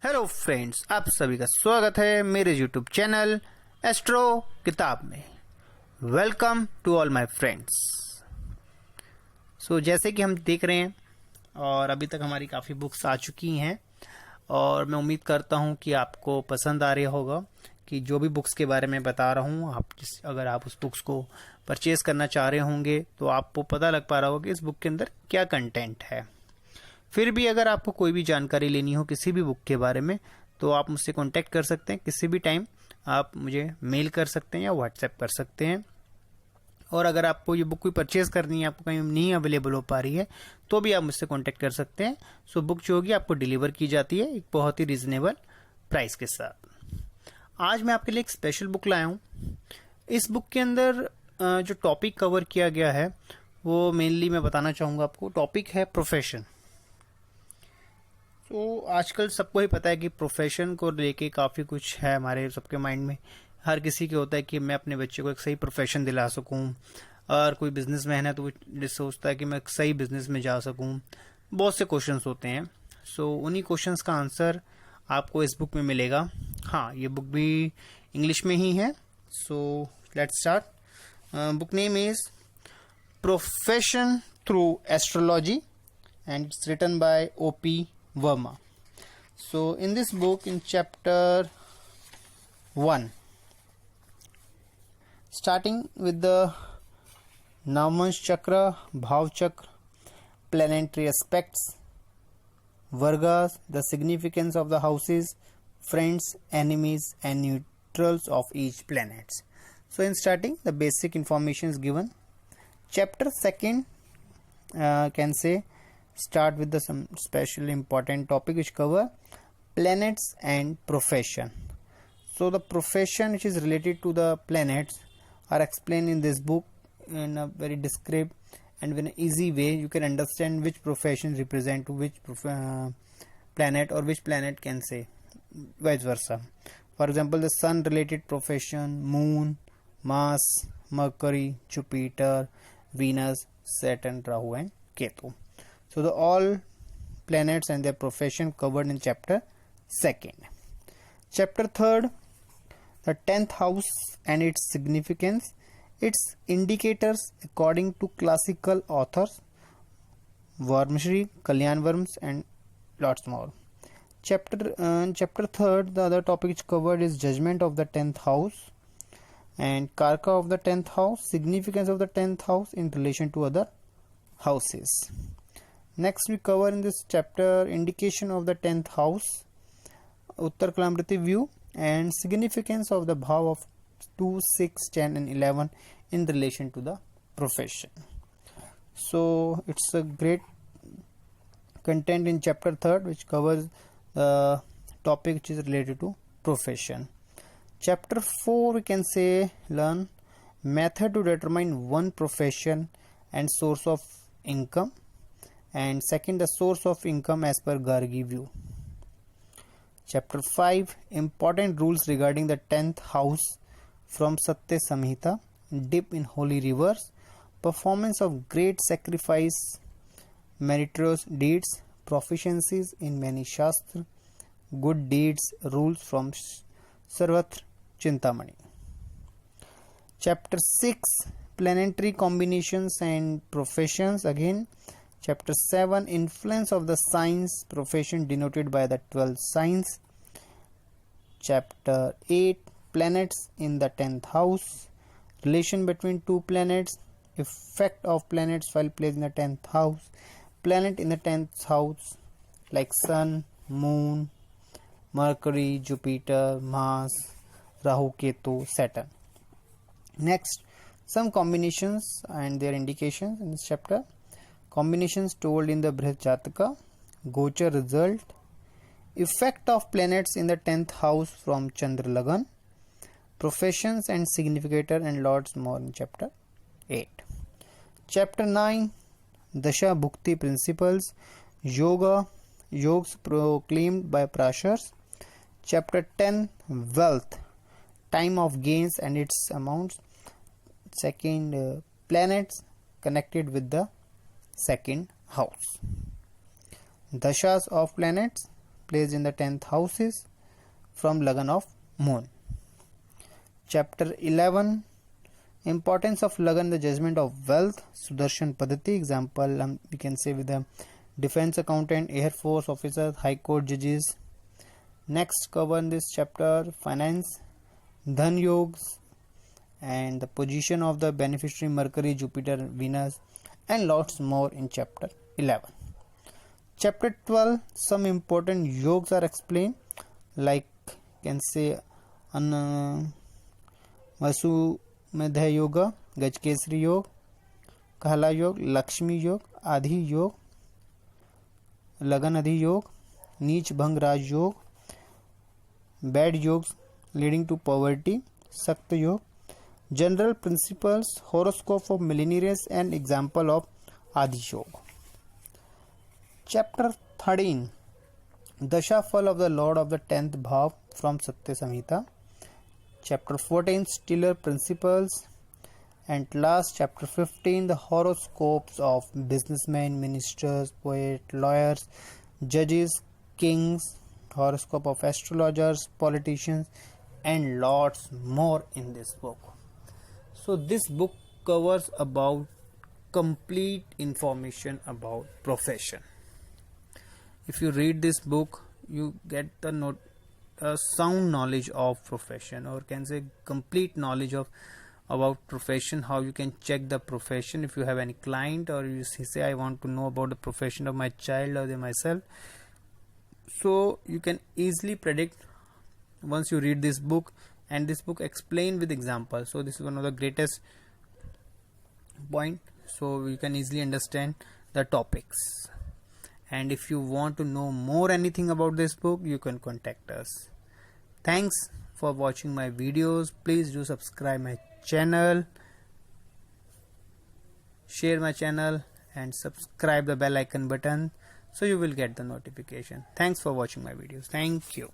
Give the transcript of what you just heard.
Hello friends, आप सभी का स्वागत है मेरे यूट्यूब चैनल एस्ट्रो किताब में। Welcome to all my friends. जैसे कि हम देख रहे हैं और अभी तक हमारी काफ़ी बुक्स आ चुकी हैं और मैं उम्मीद करता हूं कि आपको पसंद आ रहा होगा कि जो भी बुक्स के बारे में बता रहा हूं अगर आप उस बुक्स को परचेज करना चाह रहे होंगे तो आपको पता लग पा रहा होगा कि इस बुक के अंदर क्या कंटेंट है। फिर भी अगर आपको कोई भी जानकारी लेनी हो किसी भी बुक के बारे में तो आप मुझसे कांटेक्ट कर सकते हैं। किसी भी टाइम आप मुझे मेल कर सकते हैं या व्हाट्सएप कर सकते हैं। और अगर आपको ये बुक कोई परचेज करनी है, आपको कहीं नहीं अवेलेबल हो पा रही है, तो भी आप मुझसे कांटेक्ट कर सकते हैं। बुक जो होगी आपको डिलीवर की जाती है एक बहुत ही रीजनेबल प्राइस के साथ। आज मैं आपके लिए एक स्पेशल बुक लाया हूँ। इस बुक के अंदर जो टॉपिक कवर किया गया है वो मेनली मैं बताना चाहूँगा आपको। टॉपिक है प्रोफेशन। आजकल सबको ही पता है कि प्रोफेशन को लेके काफ़ी कुछ है हमारे सबके माइंड में। हर किसी के होता है कि मैं अपने बच्चे को एक सही प्रोफेशन दिला सकूं, और कोई बिजनेसमैन है तो वो सोचता है कि मैं एक सही बिजनेस में जा सकूं। बहुत से क्वेश्चंस होते हैं। उन्हीं क्वेश्चंस का आंसर आपको इस बुक में मिलेगा। हाँ, ये बुक भी इंग्लिश में ही है। Let's start. Book name is profession through astrology and it's written by O.P. Verma. In this book, in chapter 1, starting with the Navamsa Chakra, Bhav Chakra, planetary aspects, Vargas, the significance of the houses, friends, enemies, and neutrals of each planet. In starting, the basic information is given. Chapter 2 can say start with some special important topic which cover planets and profession. The profession which is related to the planets are explained in this book in a very descriptive and in an easy way. You can understand which profession represent to which planet, or which planet can say vice versa. For example, the sun related profession, moon, Mars, Mercury, Jupiter, Venus, Saturn, Rahu and Ketu. The all planets and their profession covered in chapter 2. Chapter 3, the 10th house and its significance, its indicators according to classical authors Varmashri, Kalyan Varms and lots more. Chapter 3, the other topic which covered is judgment of the 10th house and Karka of the 10th house, significance of the 10th house in relation to other houses. Next we cover in this chapter indication of the 10th house, Uttar Kalamriti view, and significance of the bhav of 2, 6, 10 and 11 in relation to the profession. It's a great content in chapter 3 which covers the topic which is related to profession. Chapter 4 we can say learn method to determine one profession and source of income, and second the source of income as per Gargi view. Chapter 5 important rules regarding the 10th house from Satya Samhita, dip in holy rivers, performance of great sacrifice, meritorious deeds, proficiencies in many shastra, good deeds, rules from Sarvatra Chintamani. Chapter 6 planetary combinations and professions. Again, Chapter 7 influence of the signs profession denoted by the 12 signs. Chapter 8 planets in the 10th house, relation between two planets, effect of planets while placed in the 10th house, planet in the 10th house like sun, moon, Mercury, Jupiter, Mars, Rahu, Ketu, Saturn. Next, some combinations and their indications in this chapter. Combinations told in the Brihat Jataka, Gochar result, effect of planets in the 10th house from Chandra Lagan, professions and significator and lots more in chapter 8. Chapter 9, Dasha Bhukti principles, yogs proclaimed by Prashars. Chapter 10, wealth, time of gains and its amounts. Second, planets connected with the second house. Dashas of planets, placed in the 10th houses from Lagan of Moon. Chapter 11, importance of Lagan, the judgment of wealth, Sudarshan Padhati. Example, we can say with the defense accountant, air force officers, high court judges. Next, cover in this chapter finance, Dhan Yogs, and the position of the beneficiary Mercury, Jupiter, Venus, and lots more in chapter 11. Chapter 12, some important yogas are explained, like can say Vasumedha Yoga, Gajkesari Yoga, Kahala Yoga, Lakshmi Yoga, Adhi Yoga, Lagan Adhi Yoga, Neech Bhang Raj Yoga, bad yogas leading to poverty, Sakta Yoga, general principles, horoscope of millionaires, and example of Adi Yoga. Chapter 13, Dasha Fal of the Lord of the 10th Bhav from Satya Samhita. Chapter 14, Stellar Principles. And last, chapter 15, the horoscopes of businessmen, ministers, poets, lawyers, judges, kings, horoscope of astrologers, politicians, and lots more in this book. So this book covers about complete information about profession. If you read this book, you get the sound knowledge of profession, or can say complete knowledge of about profession, how you can check the profession. If you have any client, or you say I want to know about the profession of my child or myself, so you can easily predict once you read this book, and this book explained with examples. So this is one of the greatest point, so you can easily understand the topics. And if you want to know more anything about this book, you can contact us. Thanks for watching my videos. Please do subscribe my channel, share my channel, and subscribe the bell icon button so you will get the notification. Thanks for watching my videos. Thank you.